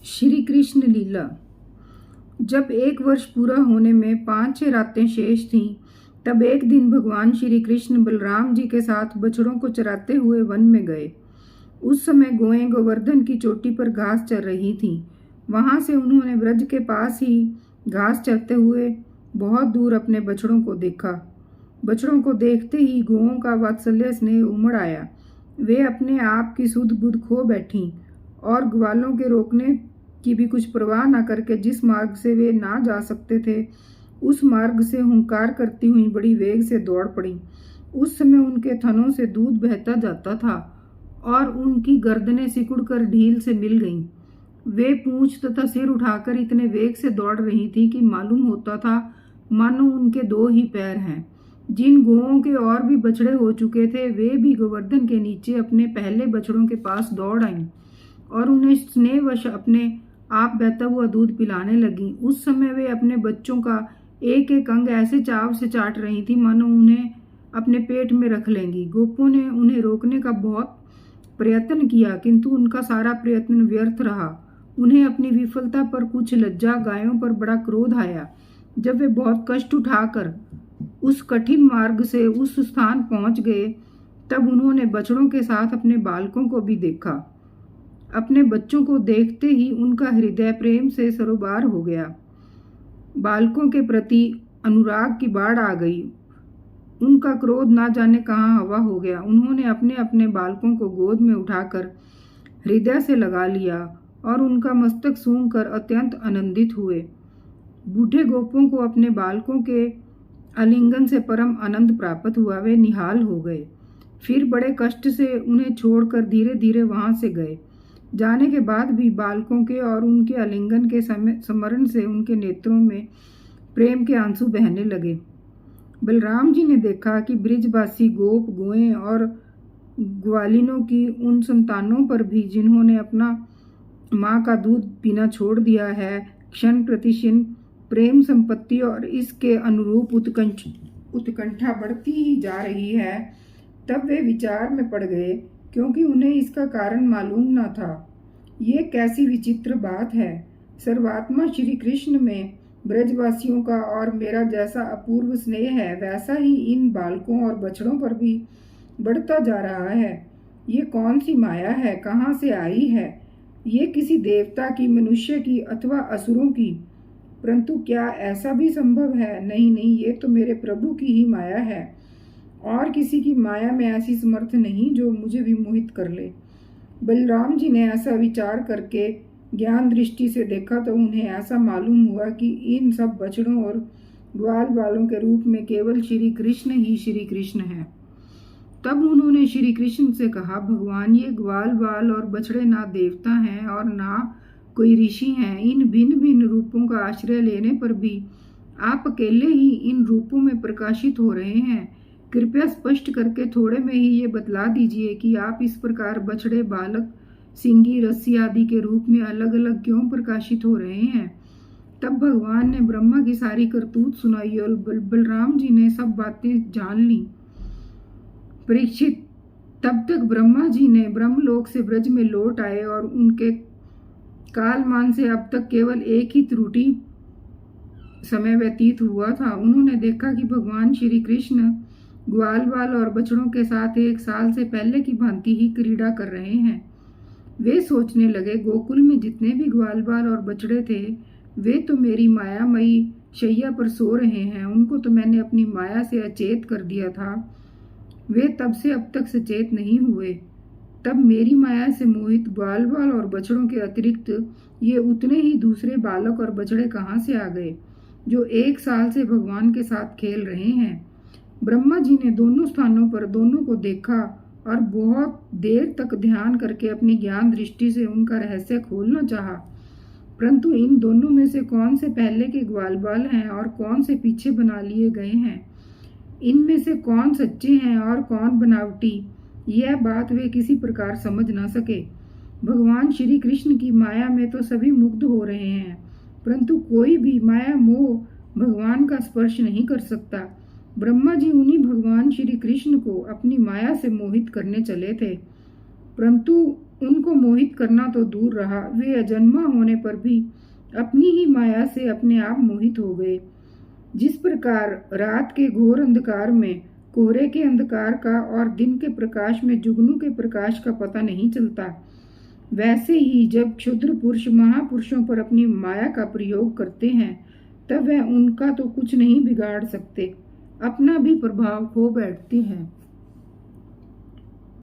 श्री कृष्ण लीला। जब 1 वर्ष पूरा होने में 5-6 रातें शेष थीं, तब एक दिन भगवान श्री कृष्ण बलराम जी के साथ बछड़ों को चराते हुए वन में गए। उस समय गौएं गोवर्धन की चोटी पर घास चर रही थीं। वहां से उन्होंने ब्रज के पास ही घास चरते हुए बहुत दूर अपने बछड़ों को देखा। बछड़ों को देखते ही गौओं का वात्सल्य स्नेह उमड़ आया। वे अपने आप की सुध बुध खो बैठीं और ग्वालों के रोकने की भी कुछ परवाह न करके जिस मार्ग से वे ना जा सकते थे, उस मार्ग से हुंकार करती हुई बड़ी वेग से दौड़ पड़ी। उस समय उनके थनों से दूध बहता जाता था और उनकी गर्दनें सिकुड़कर ढील से मिल गईं। वे पूंछ तथा सिर उठाकर इतने वेग से दौड़ रही थी कि मालूम होता था मानो उनके 2 ही पैर हैं। जिन गौओं के और भी बछड़े हो चुके थे, वे भी गोवर्धन के नीचे अपने पहले बछड़ों के पास दौड़ आईं और उन्हें स्नेहवश अपने आप बहता हुआ दूध पिलाने लगी। उस समय वे अपने बच्चों का एक एक अंग ऐसे चाव से चाट रही थी मानो उन्हें अपने पेट में रख लेंगी। गोपों ने उन्हें रोकने का बहुत प्रयत्न किया, किंतु उनका सारा प्रयत्न व्यर्थ रहा। उन्हें अपनी विफलता पर कुछ लज्जा, गायों पर बड़ा क्रोध आया। जब वे बहुत कष्ट उठाकर उस कठिन मार्ग से उस स्थान पहुंच गए, तब उन्होंने बछड़ों के साथ अपने बालकों को भी देखा। अपने बच्चों को देखते ही उनका हृदय प्रेम से सरोबार हो गया। बालकों के प्रति अनुराग की बाढ़ आ गई। उनका क्रोध ना जाने कहाँ हवा हो गया। उन्होंने अपने अपने बालकों को गोद में उठाकर हृदय से लगा लिया और उनका मस्तक सूंघकर अत्यंत आनंदित हुए। बूढ़े गोपों को अपने बालकों के आलिंगन से परम आनंद प्राप्त हुआ। वे निहाल हो गए। फिर बड़े कष्ट से उन्हें छोड़कर धीरे धीरे वहां से गए। जाने के बाद भी बालकों के और उनके आलिंगन के स्मरण से उनके नेत्रों में प्रेम के आंसू बहने लगे। बलराम जी ने देखा कि ब्रिजवासी गोप, गोएं और ग्वालिनों की उन संतानों पर भी जिन्होंने अपना माँ का दूध पीना छोड़ दिया है, क्षण प्रतिक्षण प्रेम संपत्ति और इसके अनुरूप उत्कंठा बढ़ती ही जा रही है। तब वे विचार में पड़ गए, क्योंकि उन्हें इसका कारण मालूम न था। ये कैसी विचित्र बात है। सर्वात्मा श्री कृष्ण में ब्रजवासियों का और मेरा जैसा अपूर्व स्नेह है, वैसा ही इन बालकों और बछड़ों पर भी बढ़ता जा रहा है। ये कौन सी माया है, कहाँ से आई है? ये किसी देवता की, मनुष्य की अथवा असुरों की? परंतु क्या ऐसा भी संभव है? नहीं नहीं, ये तो मेरे प्रभु की ही माया है और किसी की माया में ऐसी समर्थ नहीं जो मुझे भी मोहित कर ले। बलराम जी ने ऐसा विचार करके ज्ञान दृष्टि से देखा तो उन्हें ऐसा मालूम हुआ कि इन सब बछड़ों और ग्वाल बालों के रूप में केवल श्री कृष्ण ही श्री कृष्ण है। तब उन्होंने श्री कृष्ण से कहा, भगवान, ये ग्वाल बाल और बछड़े ना देवता हैं और ना कोई ऋषि हैं। इन भिन्न भिन्न रूपों का आश्रय लेने पर भी आप अकेले ही इन रूपों में प्रकाशित हो रहे हैं। कृपया स्पष्ट करके थोड़े में ही ये बतला दीजिए कि आप इस प्रकार बछड़े, बालक, सिंगी, रस्सी आदि के रूप में अलग अलग क्यों प्रकाशित हो रहे हैं। तब भगवान ने ब्रह्मा की सारी करतूत सुनाई और बलराम जी ने सब बातें जान ली। परीक्षित, तब तक ब्रह्मा जी ने ब्रह्मलोक से ब्रज में लौट आए और उनके कालमान से अब तक केवल एक ही त्रुटि समय व्यतीत हुआ था। उन्होंने देखा कि भगवान श्री कृष्ण ग्वाल बाल और बछड़ों के साथ 1 साल से पहले की भांति ही क्रीड़ा कर रहे हैं। वे सोचने लगे, गोकुल में जितने भी ग्वाल बाल और बछड़े थे, वे तो मेरी मायामयी शैया पर सो रहे हैं। उनको तो मैंने अपनी माया से अचेत कर दिया था। वे तब से अब तक सचेत नहीं हुए। तब मेरी माया से मोहित ग्वाल बाल और बछड़ों के अतिरिक्त ये उतने ही दूसरे बालक और बछड़े कहाँ से आ गए जो 1 साल से भगवान के साथ खेल रहे हैं। ब्रह्मा जी ने दोनों स्थानों पर दोनों को देखा और बहुत देर तक ध्यान करके अपनी ज्ञान दृष्टि से उनका रहस्य खोलना चाहा, परंतु इन दोनों में से कौन से पहले के ग्वाल बाल हैं और कौन से पीछे बना लिए गए हैं, इनमें से कौन सच्चे हैं और कौन बनावटी, यह बात वे किसी प्रकार समझ ना सके। भगवान श्री कृष्ण की माया में तो सभी मुग्ध हो रहे हैं, परंतु कोई भी माया मोह भगवान का स्पर्श नहीं कर सकता। ब्रह्मा जी उन्हीं भगवान श्री कृष्ण को अपनी माया से मोहित करने चले थे, परंतु उनको मोहित करना तो दूर रहा, वे अजन्मा होने पर भी अपनी ही माया से अपने आप मोहित हो गए। जिस प्रकार रात के घोर अंधकार में कोहरे के अंधकार का और दिन के प्रकाश में जुगनू के प्रकाश का पता नहीं चलता, वैसे ही जब क्षुद्र पुरुष महापुरुषों पर अपनी माया का प्रयोग करते हैं तब वह उनका तो कुछ नहीं बिगाड़ सकते, अपना भी प्रभाव खो बैठते हैं।